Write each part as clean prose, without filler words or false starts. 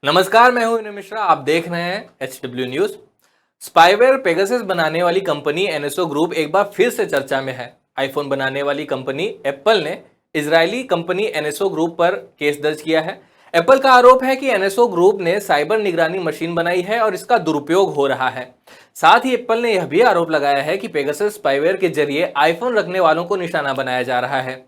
नमस्कार, मैं हूं विनय मिश्रा। आप देख रहे हैं HW न्यूज। स्पाईवेयर पेगासस बनाने वाली कंपनी एनएसओ ग्रुप एक बार फिर से चर्चा में है। आईफोन बनाने वाली कंपनी एप्पल ने इजरायली कंपनी एनएसओ ग्रुप पर केस दर्ज किया है। एप्पल का आरोप है कि एनएसओ ग्रुप ने साइबर निगरानी मशीन बनाई है और इसका दुरुपयोग हो रहा है। साथ ही एप्पल ने यह भी आरोप लगाया है कि पेगासस स्पाईवेयर के जरिए आईफोन रखने वालों को निशाना बनाया जा रहा है।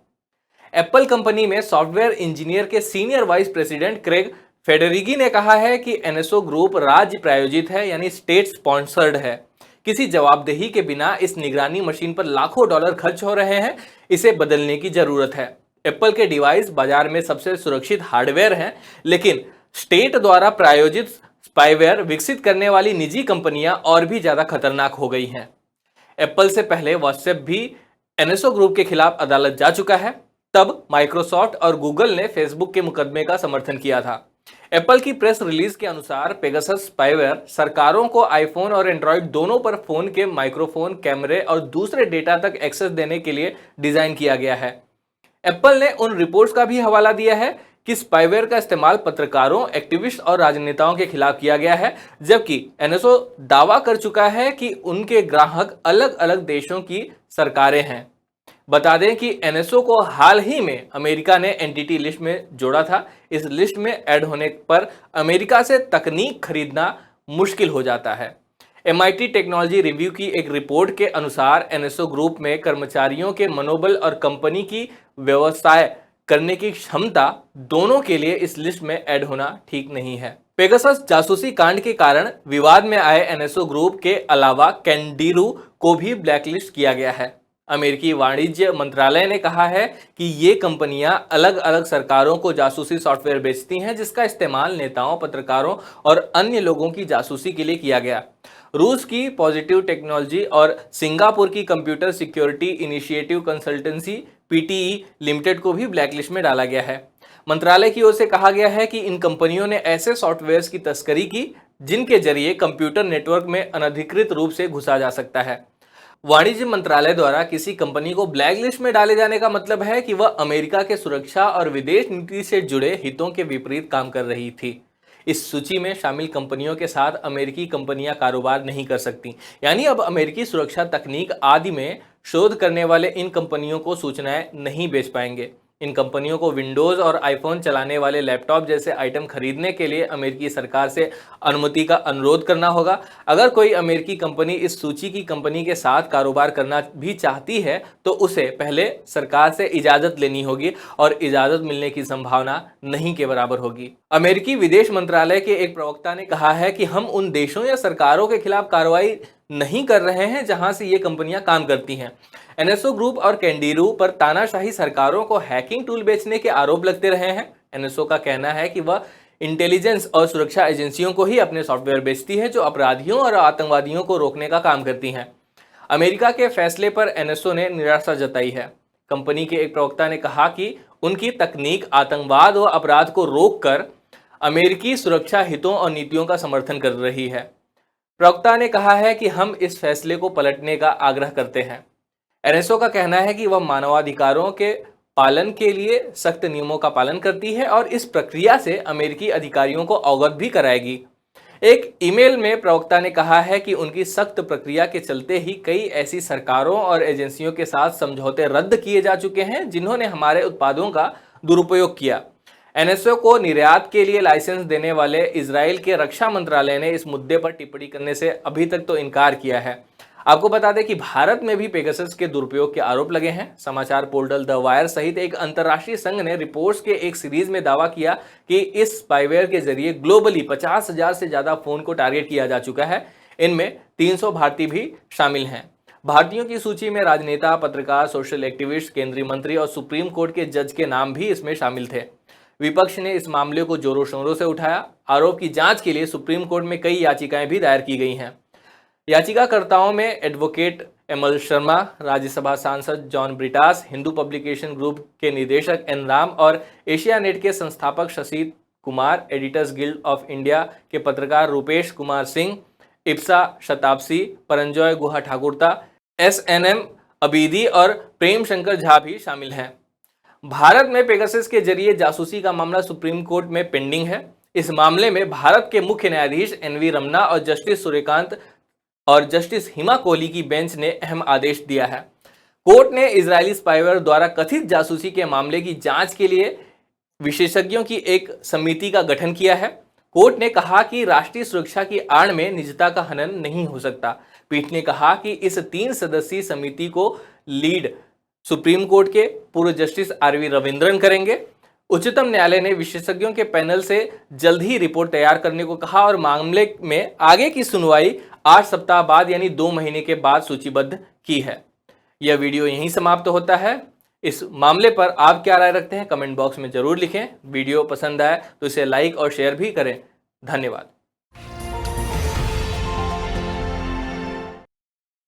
एप्पल कंपनी में सॉफ्टवेयर इंजीनियर के सीनियर वाइस प्रेसिडेंट क्रेग फेडेरिगी ने कहा है कि एनएसओ ग्रुप राज्य प्रायोजित है, यानी स्टेट स्पॉन्सर्ड है। किसी जवाबदेही के बिना इस निगरानी मशीन पर लाखों डॉलर खर्च हो रहे हैं। इसे बदलने की जरूरत है। एप्पल के डिवाइस बाजार में सबसे सुरक्षित हार्डवेयर हैं, लेकिन स्टेट द्वारा प्रायोजित स्पाईवेयर विकसित करने वाली निजी कंपनियां और भी ज्यादा खतरनाक हो गई हैं। एप्पल से पहले व्हाट्सएप भी एनएसओ ग्रुप के खिलाफ अदालत जा चुका है। तब माइक्रोसॉफ्ट और गूगल ने फेसबुक के मुकदमे का समर्थन किया था। एप्पल की प्रेस रिलीज के अनुसार पेगासस स्पाईवेयर सरकारों को आईफोन और एंड्रॉयड दोनों पर फोन के माइक्रोफोन, कैमरे और दूसरे डेटा तक एक्सेस देने के लिए डिजाइन किया गया है। एप्पल ने उन रिपोर्ट्स का भी हवाला दिया है कि स्पाईवेयर का इस्तेमाल पत्रकारों, एक्टिविस्ट और राजनेताओं के खिलाफ किया गया है, जबकि एनएसओ दावा कर चुका है कि उनके ग्राहक अलग अलग देशों की सरकारें हैं। बता दें कि एनएसओ को हाल ही में अमेरिका ने एंटिटी लिस्ट में जोड़ा था। इस लिस्ट में ऐड होने पर अमेरिका से तकनीक खरीदना मुश्किल हो जाता है। MIT टेक्नोलॉजी रिव्यू की एक रिपोर्ट के अनुसार एनएसओ ग्रुप में कर्मचारियों के मनोबल और कंपनी की व्यवसाय करने की क्षमता दोनों के लिए इस लिस्ट में ऐड होना ठीक नहीं है। पेगासस जासूसी कांड के कारण विवाद में आए एनएसओ ग्रुप के अलावा कैंडिरू को भी ब्लैकलिस्ट किया गया है। अमेरिकी वाणिज्य मंत्रालय ने कहा है कि ये कंपनियां अलग अलग सरकारों को जासूसी सॉफ्टवेयर बेचती हैं, जिसका इस्तेमाल नेताओं, पत्रकारों और अन्य लोगों की जासूसी के लिए किया गया। रूस की पॉजिटिव टेक्नोलॉजी और सिंगापुर की computer security initiative consultancy PTE limited को भी ब्लैकलिस्ट में डाला गया है। मंत्रालय की ओर से कहा गया है कि इन कंपनियों ने ऐसे सॉफ्टवेयर की तस्करी की जिनके जरिए कंप्यूटर नेटवर्क में अनधिकृत रूप से घुसा जा सकता है। वाणिज्य मंत्रालय द्वारा किसी कंपनी को ब्लैकलिस्ट में डाले जाने का मतलब है कि वह अमेरिका के सुरक्षा और विदेश नीति से जुड़े हितों के विपरीत काम कर रही थी। इस सूची में शामिल कंपनियों के साथ अमेरिकी कंपनियां कारोबार नहीं कर सकती, यानी अब अमेरिकी सुरक्षा तकनीक आदि में शोध करने वाले इन कंपनियों को सूचनाएं नहीं बेच पाएंगे। इन कंपनियों को विंडोज और आईफोन चलाने वाले लैपटॉप जैसे आइटम खरीदने के लिए अमेरिकी सरकार से अनुमति का अनुरोध करना होगा। अगर कोई अमेरिकी कंपनी इस सूची की कंपनी के साथ कारोबार करना भी चाहती है तो उसे पहले सरकार से इजाजत लेनी होगी और इजाजत मिलने की संभावना नहीं के बराबर होगी। अमेरिकी विदेश मंत्रालय के एक प्रवक्ता ने कहा है कि हम उन देशों या सरकारों के खिलाफ कार्रवाई नहीं कर रहे हैं जहां से ये कंपनियां काम करती हैं। एनएसओ ग्रुप और कैंडिरू पर तानाशाही सरकारों को हैकिंग टूल बेचने के आरोप लगते रहे हैं। एनएसओ का कहना है कि वह इंटेलिजेंस और सुरक्षा एजेंसियों को ही अपने सॉफ्टवेयर बेचती है, जो अपराधियों और आतंकवादियों को रोकने का काम करती हैं। अमेरिका के फैसले पर एनएसओ ने निराशा जताई है। कंपनी के एक प्रवक्ता ने कहा कि उनकी तकनीक आतंकवाद व अपराध को रोककर अमेरिकी सुरक्षा हितों और नीतियों का समर्थन कर रही है। प्रवक्ता ने कहा है कि हम इस फैसले को पलटने का आग्रह करते हैं। एनएसओ का कहना है कि वह मानवाधिकारों के पालन के लिए सख्त नियमों का पालन करती है और इस प्रक्रिया से अमेरिकी अधिकारियों को अवगत भी कराएगी। एक ईमेल में प्रवक्ता ने कहा है कि उनकी सख्त प्रक्रिया के चलते ही कई ऐसी सरकारों और एजेंसियों के साथ समझौते रद्द किए जा चुके हैं जिन्होंने हमारे उत्पादों का दुरुपयोग किया। एनएसओ को निर्यात के लिए लाइसेंस देने वाले इजराइल के रक्षा मंत्रालय ने इस मुद्दे पर टिप्पणी करने से अभी तक तो इनकार किया है। आपको बता दें कि भारत में भी पेगासस के दुरुपयोग के आरोप लगे हैं। समाचार पोर्टल द वायर सहित एक अंतर्राष्ट्रीय संघ ने रिपोर्ट्स के एक सीरीज में दावा किया कि इस स्पाईवेयर के जरिए ग्लोबली 50,000 से ज्यादा फोन को टारगेट किया जा चुका है। इनमें 300 भारतीय भी शामिल हैं। भारतीयों की सूची में राजनेता, पत्रकार, सोशल एक्टिविस्ट, केंद्रीय मंत्री और सुप्रीम कोर्ट के जज के नाम भी इसमें शामिल थे। विपक्ष ने इस मामले को जोरों शोरों से उठाया। आरोप की जांच के लिए सुप्रीम कोर्ट में कई याचिकाएं भी दायर की गई हैं। याचिकाकर्ताओं में एडवोकेट एमएल शर्मा, राज्यसभा सांसद John Brittas, Hindu publication group के निदेशक एन राम और एशिया नेट के संस्थापक Shashi Kumar, editors guild of India के पत्रकार रूपेश कुमार सिंह, इप्सा शताब्दी, परंजॉय गुहा ठाकुरता, SNM अबीदी और प्रेम शंकर झा भी शामिल हैं। भारत में पेगासस के जरिए जासूसी का मामला सुप्रीम कोर्ट में पेंडिंग है। इस मामले में भारत के मुख्य न्यायाधीश एनवी रमन्ना और जस्टिस सूर्यकांत और जस्टिस हिमा कोहली की बेंच ने अहम आदेश दिया है। कोर्ट ने इजरायली स्पाईवेयर द्वारा कथित जासूसी के मामले की जांच के लिए विशेषज्ञों की एक समिति का गठन किया है। कोर्ट ने कहा कि राष्ट्रीय सुरक्षा की आड़ में निजता का हनन नहीं हो सकता। पीठ ने कहा कि इस 3 सदस्यीय समिति को लीड सुप्रीम कोर्ट के पूर्व जस्टिस आरवी रविंद्रन करेंगे। उच्चतम न्यायालय ने विशेषज्ञों के पैनल से जल्द ही रिपोर्ट तैयार करने को कहा और मामले में आगे की सुनवाई 8 सप्ताह बाद यानी 2 महीने के बाद सूचीबद्ध की है। यह वीडियो यहीं समाप्त होता है। इस मामले पर आप क्या राय रखते हैं कमेंट बॉक्स में जरूर लिखें। वीडियो पसंद आए तो इसे लाइक और शेयर भी करें। धन्यवाद।